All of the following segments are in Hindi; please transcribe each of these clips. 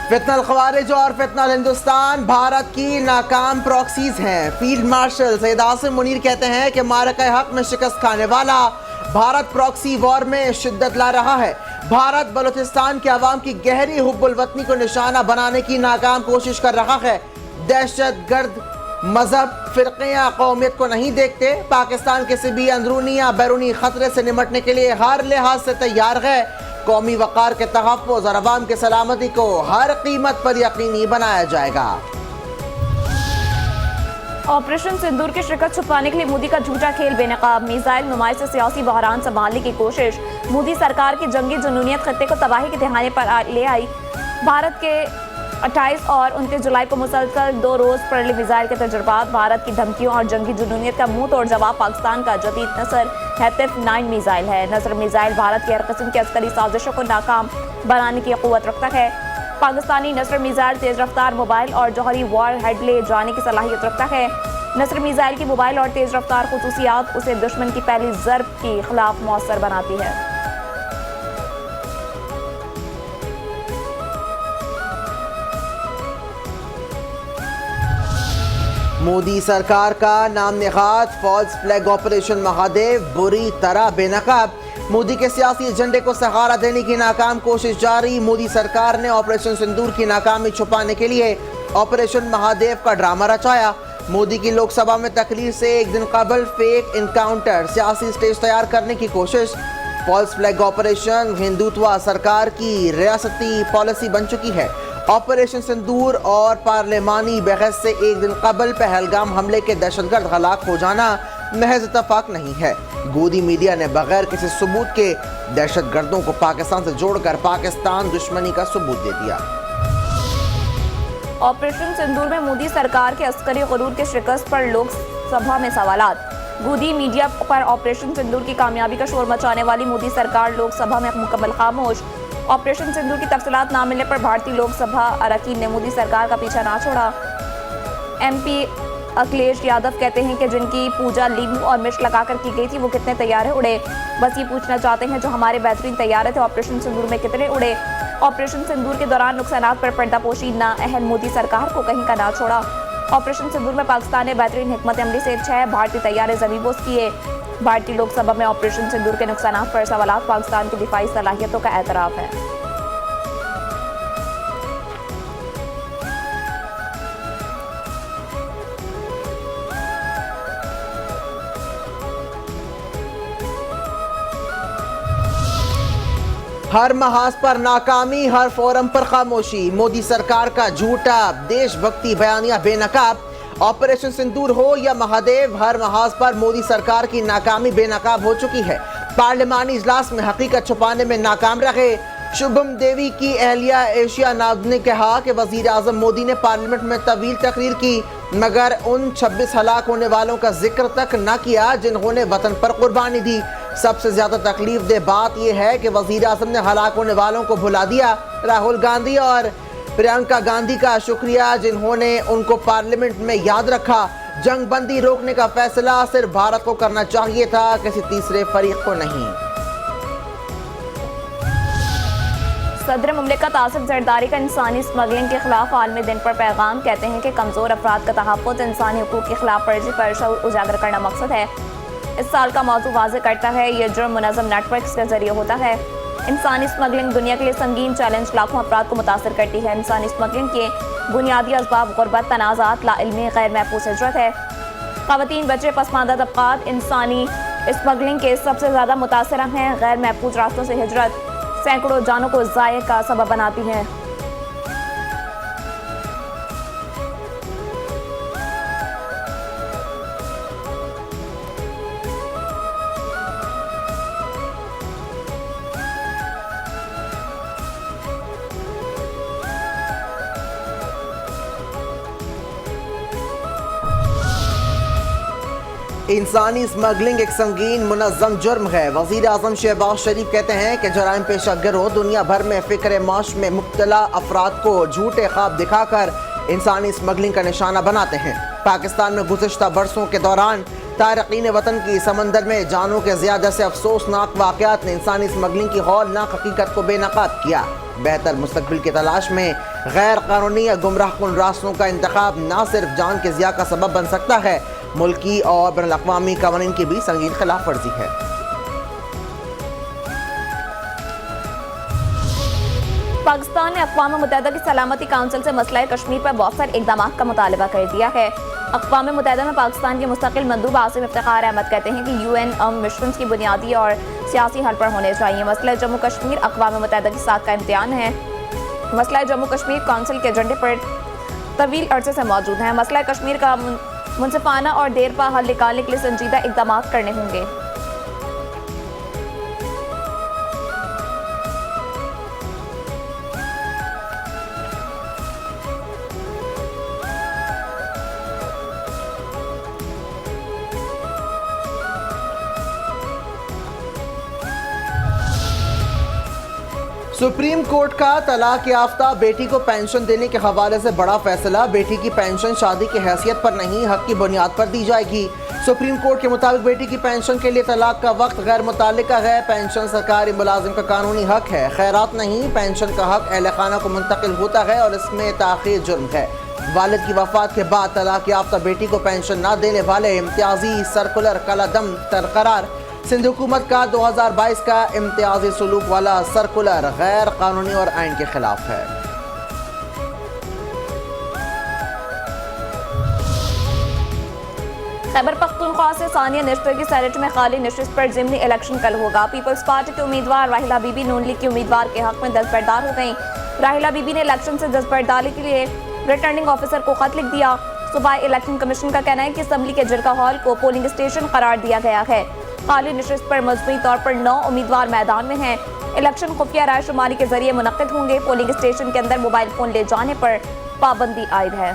फितनल ख़वारिज और फितनल हिंदुस्तान भारत की नाकाम प्रॉक्सीज हैं। फील्ड मार्शल सैयद आसिम मुनीर कहते हैं कि मारका हक में शिकस्त खाने वाला भारत प्रॉक्सी वॉर में शिद्दत ला रहा है। भारत बलूचिस्तान के अवाम की गहरी हुब्बुल वतनी को निशाना बनाने की नाकाम कोशिश कर रहा है। दहशत गर्द मजहब, फिरके या कौमियत को नहीं देखते। पाकिस्तान किसी भी अंदरूनी या बैरूनी खतरे से निमटने के लिए हर लिहाज से तैयार है। कौमी वक़ार के तहफ़्फ़ुज़ और अवाम की सलामती को हर कीमत पर यकीनी बनाया जाएगा। ऑपरेशन सिंदूर की शिकस्त छुपाने के लिए मोदी का झूठा खेल बेनकाब। मिसाइल नुमाइश से सियासी बहरान संभालने की कोशिश। मोदी सरकार की जंगी जुनूनियत खत्ते को तबाही के दहाने पर ले आई। भारत के 28 और 29 जुलाई को मुसलसल 2 रोज पड़े मिसाइल के तजुर्बात, भारत की धमकियों और जंगी जुनूनियत का मुंह तोड़ जवाब पाकिस्तान का जदीद नसर हैतिफ 9 मिसाइल है। नसर मिसाइल भारत की हर किस्म की अस्करी साजिशों को नाकाम बनाने की क़ुव्वत रखता है। पाकिस्तानी नसर मिसाइल तेज रफ्तार मोबाइल और जौहरी वॉर हेड ले जाने की सलाहियत रखता है। नसर मिसाइल की मोबाइल और तेज रफ्तार खुसूसियात उसे दुश्मन की पहली ज़रब के खिलाफ मौसर बनाती है। मोदी सरकार का नाम निहाद फॉल्स फ्लैग ऑपरेशन महादेव बुरी तरह बेनकाब। मोदी के सियासी एजेंडे को सहारा देने की नाकाम कोशिश जारी। मोदी सरकार ने ऑपरेशन सिंदूर की नाकामी छुपाने के लिए ऑपरेशन महादेव का ड्रामा रचाया। मोदी की लोकसभा में तकरीर से एक दिन कबल फेक इनकाउंटर, सियासी स्टेज तैयार करने की कोशिश। फॉल्स फ्लैग ऑपरेशन हिंदुत्व सरकार की रियासती पॉलिसी बन चुकी है। ऑपरेशन सिंदूर और पार्लिमानी बहस से एक दिन कबल पहलगाम हमले के दहशतगर्द हलाक हो जाना महज इत्तफाक नहीं है। गोदी मीडिया ने बगैर किसी सबूत के दहशतगर्दों को पाकिस्तान से जोड़कर पाकिस्तान दुश्मनी का सबूत दे दिया। ऑपरेशन सिंदूर में मोदी सरकार के अस्करी गुरूर के शिकस्त पर लोकसभा में सवालात। गोदी मीडिया पर ऑपरेशन सिंदूर की कामयाबी का शोर मचाने वाली मोदी सरकार लोकसभा में मुकम्मल खामोश। ऑपरेशन सिंदूर की तफसीलात ना मिलने पर भारतीय लोकसभा अरकान ने मोदी सरकार का पीछा ना छोड़ा। MP अखिलेश यादव कहते हैं कि जिनकी पूजा नींबू और मिर्च लगाकर की गई थी वो कितने तैयारे उड़े। बस ये पूछना चाहते हैं जो हमारे बेहतरीन तैयारे थे ऑपरेशन सिंदूर में कितने उड़े। ऑपरेशन सिंदूर के दौरान नुकसानात पर पर्दापोशी ना अहल मोदी सरकार को कहीं का ना छोड़ा। ऑपरेशन सिंदूर में पाकिस्तान ने बेहतरीन हिकमत अमली से 6 भारतीय तैयारे ज़मीबोस किए। भारतीय लोकसभा में ऑपरेशन सिंदूर के नुकसानात पर सवालात, पाकिस्तान की दिफाई सलाहियतों का एतराफ़ है। हर महाज पर नाकामी, हर फोरम पर खामोशी। मोदी सरकार का झूठा देशभक्ति बयानिया बेनकाब। ऑपरेशन सिंदूर हो या महादेव, हर महाज पर मोदी सरकार की नाकामी बेनकाब हो चुकी है। पार्लिमानी इजलास में हकीकत छुपाने में नाकाम रहे। शुभम देवी की अहलिया एशिया नाद ने कहा कि वजीर आजम मोदी ने पार्लियामेंट में तवील तकरीर की मगर उन 26 हलाक होने वालों का जिक्र तक न किया जिन्होंने वतन पर कुर्बानी दी। सबसे ज्यादा तकलीफ दे बात यह है कि वजीर आजम ने हलाक होने वालों को भुला दिया। राहुल गांधी और प्रियंका गांधी का शुक्रिया जिन्होंने उनको पार्लियामेंट में याद रखा। जंग बंदी रोकने का फैसला सिर्फ भारत को करना चाहिए था, किसी तीसरे फरीक को नहीं। सदर मुमलिकत आसिफ जरदारी का इंसानी स्मगलिंग के खिलाफ आलमी दिन पर पैगाम। कहते हैं कि कमजोर अफराद का तहफ़्फ़ुज़ इंसानी हुकूक़ की खिलाफ वर्जी पर शऊर उजागर करना मकसद है। इस साल का मौजू वाज़ेह करता है ये जुर्म मुनज़्ज़म नेटवर्क्स के जरिए होता है। इंसानी स्मगलिंग दुनिया के लिए संगीन चैलेंज, लाखों अफराद को मुतासर करती है। इंसानी स्मगलिंग के बुनियादी असबाब गुर्बत, तनाज़ात, लाइल्मी, गैर महफूज़ हिजरत है। ख़वातीन, बच्चे, पसमानदा तबक़ात इंसानी स्मगलिंग के सबसे ज़्यादा मुतासर हैं। गैर महफूज रास्तों से हिजरत सैकड़ों जानों को ज़ाये का सबब बनाती है। इंसानी स्मगलिंग एक संगीन मुनज़्ज़म जुर्म है। वज़ीर आज़म शहबाज शरीफ कहते हैं कि जराइम पेशा गिरोह दुनिया भर में फ़िक्र माश में मुब्तला अफराद को झूठे ख्वाब दिखाकर इंसानी स्मगलिंग का निशाना बनाते हैं। पाकिस्तान में गुज़िश्ता बरसों के दौरान तारक़ीन वतन की समंदर में जानों के ज़्यादा से अफसोसनाक वाक़यात ने इंसानी स्मगलिंग की हौलनाक हकीकत को बेनकाब किया। बेहतर मुस्तक़बिल की तलाश में गैर कानूनी या गुमराहकुन रास्तों का इंतखाब न सिर्फ जान के ज़िया का सबब बन सकता है, मुल्की और बैनुल-अक़वामी क़वानीन की भी संगीन खिलाफ वर्जी है। पाकिस्तान ने अक़वाम मुत्तहिदा की सलामती काउंसिल से मसला कश्मीर पर बहुत सारे इक़दाम का मुतालबा कर दिया है। अक़वाम मुत्तहिदा में पाकिस्तान के मुस्तक़िल मंदूब आसिम इफ्तिखार अहमद कहते हैं कि UN मिशन की बुनियादी और सियासी हल पर होने चाहिए। मसला जम्मू कश्मीर अक़वाम मुत्तहिदा की साख का इम्तिहान है। मसला जम्मू कश्मीर काउंसिल के एजेंडे पर तवील अरसे से मौजूद है। मसला कश्मीर का मुनसिफाना और देर पा हल निकालने के लिए संजीदा इक़दाम करने होंगे। सुप्रीम कोर्ट का तलाक याफ्ता बेटी को पेंशन देने के हवाले से बड़ा फैसला। बेटी की पेंशन शादी की हैसियत पर नहीं, हक की बुनियाद पर दी जाएगी। सुप्रीम कोर्ट के मुताबिक बेटी की पेंशन के लिए तलाक का वक्त गैर मुताल्लिका है। पेंशन सरकारी मुलाजिम का कानूनी हक है, खैरात नहीं। पेंशन का हक अहल खाना को मुंतकिल होता है और इसमें ताख़ीर जुर्म है। वालिद की वफात के बाद तलाक याफ्ता बेटी को पेंशन न देने वाले इम्तियाजी सर्कुलर कलादम बरकरार। सिंध हुकूमत का 2022 का इम्तियाजी सलूक वाला सर्कुलर गैर कानूनी और आइन के खिलाफ है। खैबर पख्तूनख्वा से सानिया निश्तर की सेनेट में खाली नशिस्त पर ज़िमनी इलेक्शन कल होगा। पीपल्स पार्टी के उम्मीदवार राहिला बीबी नून लीग की उम्मीदवार के हक में दस्तबरदार हो गई। राहिला बीबी ने इलेक्शन से दस्तबरदारी के लिए रिटर्निंग ऑफिसर को खत लिख दिया। सूबाई इलेक्शन कमीशन का कहना है कि असम्बली के जिरगा हॉल को पोलिंग स्टेशन करार दिया गया है। खाली नशिस्त पर मजमूई तौर पर 9 उम्मीदवार मैदान में हैं। इलेक्शन खुफिया राय शुमारी के जरिए मुनक्किद होंगे। पोलिंग स्टेशन के अंदर मोबाइल फोन ले जाने पर पाबंदी आयद है।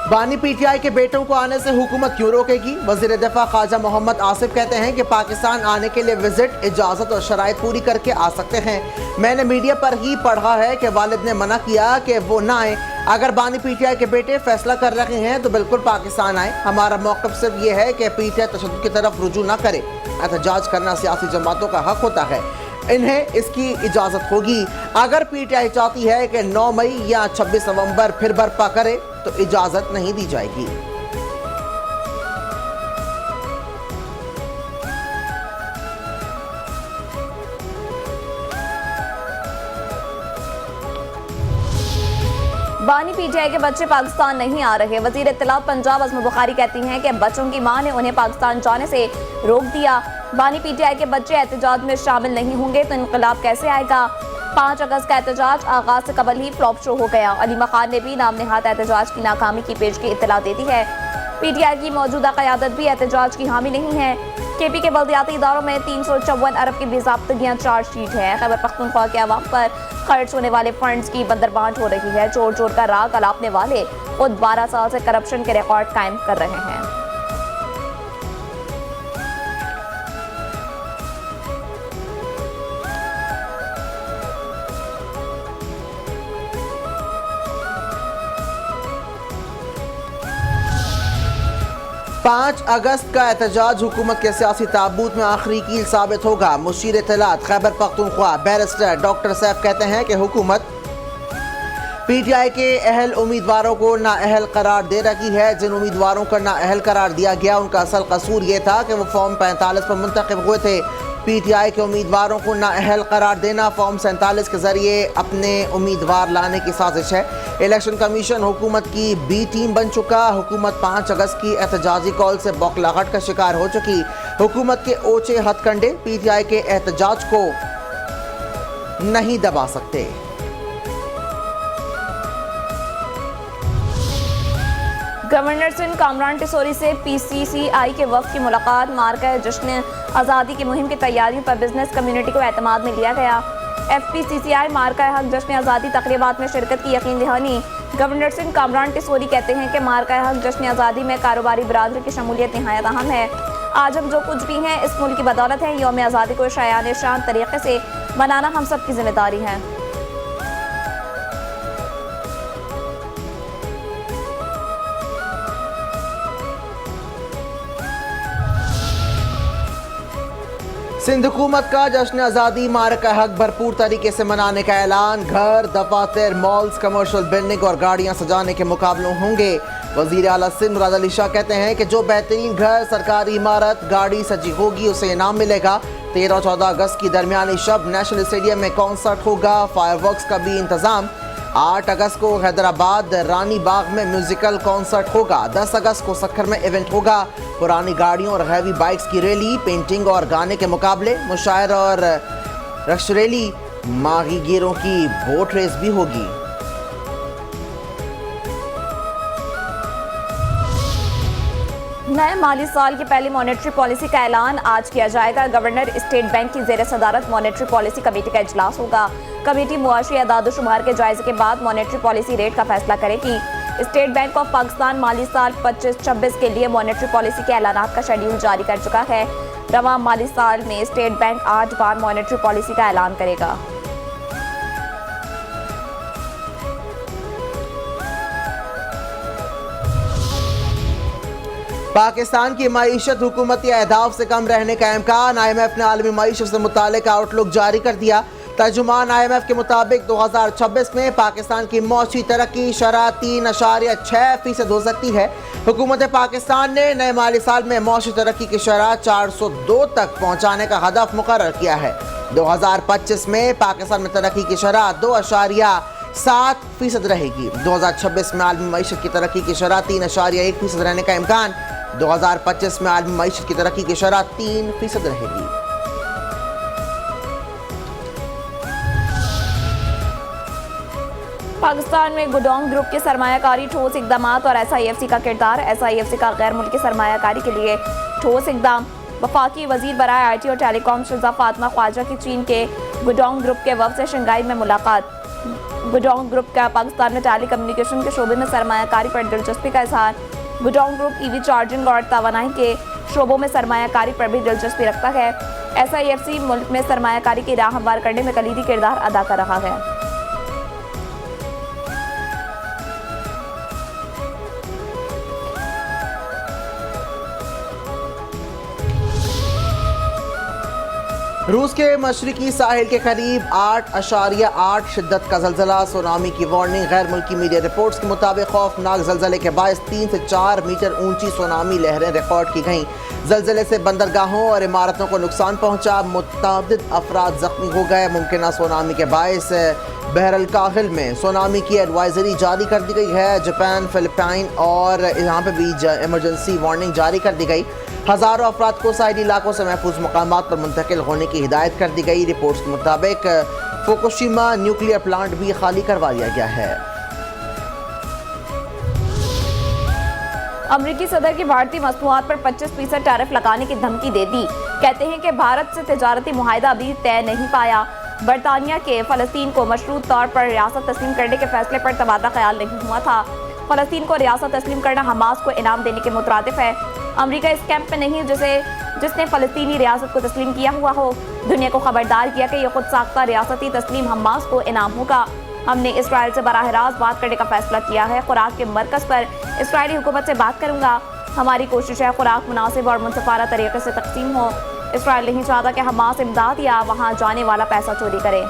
बानी PTI के बेटों को आने से हुकूमत क्यों रोकेगी? वज़ीर दिफा ख्वाजा मोहम्मद आसिफ कहते हैं कि पाकिस्तान आने के लिए विजिट, इजाज़त और शराइत पूरी करके आ सकते हैं। मैंने मीडिया पर ही पढ़ा है कि वालिद ने मना किया कि वो ना आए। अगर बानी PTI के बेटे फैसला कर रहे हैं तो बिल्कुल पाकिस्तान आए। हमारा मौक़िफ़ सिर्फ ये है कि PTI तशद्दुद की तरफ रुजू ना करे। एहतजाज करना सियासी जमातों का हक होता है, इन्हें इसकी इजाज़त होगी। अगर PTI चाहती है कि 9 मई या 26 नवंबर फिर बर्पा करे तो इजाज़त नहीं दी जाएगी। बानी PTI के बच्चे पाकिस्तान नहीं आ रहे। वज़ीर इत्तलात पंजाब अज़मा बुखारी कहती हैं कि बच्चों की मां ने उन्हें पाकिस्तान जाने से रोक दिया। बानी PTI के बच्चे एहतजाज में शामिल नहीं होंगे तो इनकलाब कैसे आएगा? 5 अगस्त का एहतजाज आगाज से कबल ही फ्लॉप शो हो गया। अलीमा खान ने भी नाम नेहात एहतजाज की नाकामी की पेशगी इत्तला दे दी है। PTI की मौजूदा क़यादत भी एहतजाज की हामी नहीं है। KP के बल्दियाती इदारों में 354 अरब की बेज़ाब्तगियां चार्जशीट है। खैबर पख्तूनख्वा के अवाम पर खर्च होने वाले फंड्स की बंदरबांट हो रही है। चोर चोर का राग अलापने वाले खुद 12 साल से करप्शन के रिकॉर्ड कायम कर रहे हैं। पाँच अगस्त का एहतजाज हुकूमत के सियासी ताबूत में आखिरी कील साबित होगा। मुशीर इत्तलात खैबर पख्तूनख्वा बैरिस्टर डॉक्टर सैफ कहते हैं कि हुकूमत PTI के अहल उम्मीदवारों को नाअहल करार दे रही है। जिन उम्मीदवारों का नाअहल करार दिया गया उनका असल कसूर ये था कि वो फॉर्म 45 पर मुंतखब हुए थे। PTI के उम्मीदवारों को नाअहल करार देना फॉर्म 47 के जरिए अपने उम्मीदवार लाने की साजिश है। इलेक्शन कमीशन हुकूमत की B टीम बन चुका। हुकूमत 5 अगस्त की एहतजाजी कॉल से बौखलाहट का शिकार हो चुकी। हुकूमत के ओछे हथकंडे PTI के एहतजाज को नहीं दबा सकते। गवर्नर सिंध कामरान टिसोरी से PCCI के वफ़द की मुलाकात। मार्का जश्न आज़ादी की मुहिम की तैयारियों पर बिजनेस कम्युनिटी को एतमाद में लिया गया। FPCCI मार्का हक जश्न आज़ादी तकरीबात में शिरकत की यकीन दहानी। गवर्नर सिंध कामरान टिसोरी कहते हैं कि मार्का हक जश्न आज़ादी में कारोबारी बरादरी की शमूलियत नहायत अहम है। आज हम जो कुछ भी हैं इस मुल्क की बदौलत है। यौम आज़ादी को शायान शान तरीके से मनाना हम सब की जिम्मेदारी है। सिंध हुकूमत का जश्न आज़ादी मार्ग का हक भरपूर तरीके से मनाने का ऐलान। घर, दफातर, मॉल्स, कमर्शियल बिल्डिंग और गाड़ियां सजाने के मुकाबले होंगे। वजीर आला सिंध मुराद अली शाह कहते हैं कि जो बेहतरीन घर, सरकारी इमारत, गाड़ी सजी होगी उसे इनाम मिलेगा। 13 और 14 अगस्त की दरमियानी शब नेशनल स्टेडियम में कॉन्सर्ट होगा। फायरवर्क्स का भी इंतजाम। 8 अगस्त को हैदराबाद रानी बाग में म्यूजिकल कॉन्सर्ट होगा। 10 अगस्त को सक्खर में इवेंट होगा। पुरानी गाड़ियों और हैवी बाइक्स की रैली, पेंटिंग और गाने के मुकाबले, मुशायर और रक्श रैली, माहीगीरों की बोट रेस भी होगी। नए माली साल की पहली मॉनेटरी पॉलिसी का ऐलान आज किया जाएगा। गवर्नर स्टेट बैंक की जेर सदारत मॉनेटरी पॉलिसी कमेटी का इजलास होगा। कमेटी मुआशी अदाद-ओ-शुमार के जायजे के बाद मॉनेटरी पॉलिसी रेट का फैसला करेगी। स्टेट बैंक ऑफ पाकिस्तान माली साल 25-26 के लिए मॉनेटरी पॉलिसी के ऐलानात का शेड्यूल जारी कर चुका है। रवां माली साल में स्टेट बैंक 8 बार मॉनेटरी पॉलिसी का ऐलान करेगा। पाकिस्तान की मईशत हुकूमती अहदाफ से कम रहने का इम्कान। IMF ने आलमी मईशत से मुतालिक आउटलुक जारी कर दिया। तर्जुमान IMF के मुताबिक 2026 में पाकिस्तान की मौसी तरक्की शरह 3.6% हो सकती है। हुकूमत पाकिस्तान ने नए माली साल में मौसी तरक्की की शरह 402 तक पहुँचाने का हदफ मुकर्रर किया है। 2025 में पाकिस्तान में तरक्की की शरह 2.7% रहेगी। 2026 में आलमी मईशत की तरक्की की शरह 3.1% रहने का इम्कान। 2025 में आलमी मईशत की तरक्की की शरह 3% रहेगी। पाकिस्तान में गुडोंग ग्रुप के सरमायाकारी ठोस इकदामात और SIFC का किरदार। SIFC का गैर मुल्की सरमायाकारी के लिए ठोस इकदाम। वफाकी वजीर बराए IT और टेलीकॉम शहज़ाद फातिमा ख्वाजा की चीन के गुडोंग ग्रुप के वफ़द से शंघाई में मुलाकात। गुडोंग ग्रुप का पाकिस्तान में टेली कम्युनिकेशन के शोबे में सरमायाकारी पर दिलचस्पी का इजहार। गुडोंग ग्रुप EV चार्जिंग और तवानाई के शोबों में सरमायाकारी पर भी दिलचस्पी रखता है। SIFC मुल्क में सरमायाकारी की राह हमवार करने में कलीदी किरदार अदा कर रहा है। रूस के मशरकी साहिल के करीब 8.8 शिद्दत का जल्जला, सुनामी की वार्निंग। गैर मुल्की मीडिया रिपोर्ट्स के मुताबिक खौफनाक जल्जले के बायस 3 से 4 मीटर ऊंची सुनामी लहरें रिकॉर्ड की गईं। जल्जले से बंदरगाहों और इमारतों को नुकसान पहुंचा। मुतअद्दिद अफराद जख्मी हो गए। मुमकिन सुनामी के बायस बहरल काहिल में सुनामी की एडवाइजरी जारी कर दी गई है। जापान, फिलिपाइन और यहाँ पे भी इमरजेंसी वार्निंग जारी कर दी गई। हज़ारों अफराद को साहिली इलाकों से महफूज मकामात पर मुंतकिल होने की हिदायत कर दी गई। रिपोर्ट्स के मुताबिक फुकुशिमा न्यूक्लियर प्लांट भी खाली करवा दिया गया है। अमरीकी सदर की भारतीय मसनूआत पर 25% टैरिफ लगाने की धमकी दे दी। कहते हैं कि भारत से तिजारती मुआहिदा अभी तय नहीं पाया। बरतानिया के फ़लस्तीन को मशरूत तौर पर रियासत तस्लीम करने के फैसले पर तबादला ख्याल नहीं हुआ था। फ़लस्तीन को रियासत तस्लीम करना हमास को इनाम देने के मुतरादिफ है। अमरीका इस कैंप में नहीं जिसने फ़लस्तीनी रियासत को तस्लीम किया हुआ हो। दुनिया को खबरदार किया कि यह खुद साख्ता रियासती तस्लीम हमास को इनाम होगा। हमने इसराइल से बराह रास्त बात करने का फैसला किया है। खुराक के मरकज़ पर इसराइली हुकूमत से बात करूँगा। हमारी कोशिश है खुराक मुनासिब और मुनसफाना तरीके से तकसीम हो। इसराइल नहीं चाहता कि हमास इमदाद या वहाँ जाने वाला पैसा चोरी करे।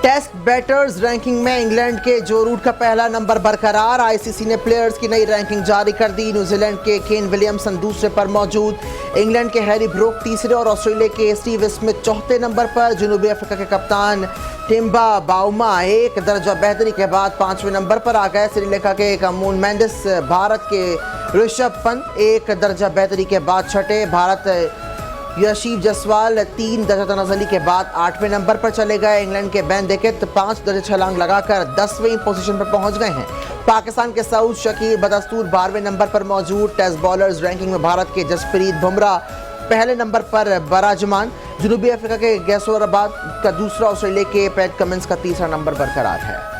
टेस्ट बैटर्स रैंकिंग में इंग्लैंड के जो रूट का पहला नंबर बरकरार। ICC ने प्लेयर्स की नई रैंकिंग जारी कर दी। न्यूजीलैंड के केन विलियमसन दूसरे पर मौजूद। इंग्लैंड के हैरी ब्रूक तीसरे और ऑस्ट्रेलिया के स्टीव स्मिथ चौथे नंबर पर। जनूबी अफ्रीका के कप्तान टिम्बा बाउमा एक दर्जा बेहतरी के बाद 5वें नंबर पर आ गए। श्रीलंका के कमून मेंडिस, भारत के ऋषभ पंत एक दर्जा बेहतरी के बाद छठे। भारत यशीव जसवाल 3 दर्जा तनाज़ली के बाद 8वें नंबर पर चले गए। इंग्लैंड के बेन डेकेट 5 दर्जे छलांग लगाकर 10वीं पोजीशन पर पहुंच गए हैं। पाकिस्तान के सऊद शकील बदस्तूर 12वें नंबर पर मौजूद। टेस्ट बॉलर्स रैंकिंग में भारत के जसप्रीत बुमराह पहले नंबर पर बराजमान। जनूबी अफ्रीका के गैसोराबाद का दूसरा, ऑस्ट्रेलिया के पैट कमिंस का तीसरा नंबर बरकरार है।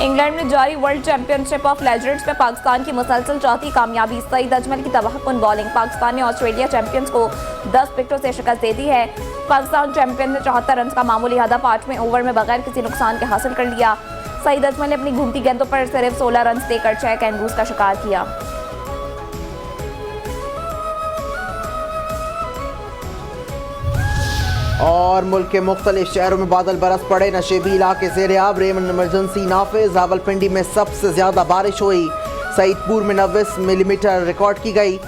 इंग्लैंड में जारी वर्ल्ड चैंपियनशिप ऑफ लेजेंड्स में पाकिस्तान की मुसलसल चौथी कामयाबी। सईद अजमल की तबाहकुन बॉलिंग। पाकिस्तान ने ऑस्ट्रेलिया चैंपियंस को 10 विकेटों से शिकस्त दे दी है। पाकिस्तान चैंपियन ने 74 रन का मामूली हदफ 8वें ओवर में बगैर किसी नुकसान के हासिल कर लिया। सईद अजमल ने अपनी घूमती गेंदों पर सिर्फ 16 रन देकर 6 कैंगरूज का शिकार किया। और मुल्क के मुख्तलिफ शहरों में बादल बरस पड़े। नशेबी इलाके से रियाब रेमन इमरजेंसी नाफिज। रावलपिंडी में सबसे ज्यादा बारिश हुई। सईदपुर में 90 मिलीमीटर रिकॉर्ड की गई।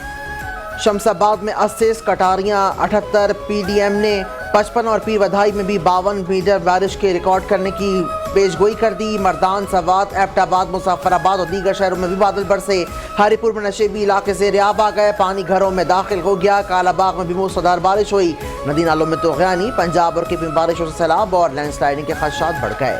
शमसाबाद में 80, कटारियाँ 78, पीडीएम ने 55 और पीर वधाई में भी 52 मीटर बारिश के रिकॉर्ड करने की पेशगोई कर दी। मर्दान, सवात, एबटाबाद, मुजफ्फराबाद और दीगर शहरों में भी बादल बरसे। हरिपुर में नशेबी इलाके से रियाब आ गए। पानी घरों में दाखिल हो गया। कालाबाग में भी मूसलाधार बारिश हुई। नदी नालों में तुग़यानी। पंजाब और केपी में बारिशों से सैलाब और लैंडस्लाइडिंग के खदशात बढ़ गए।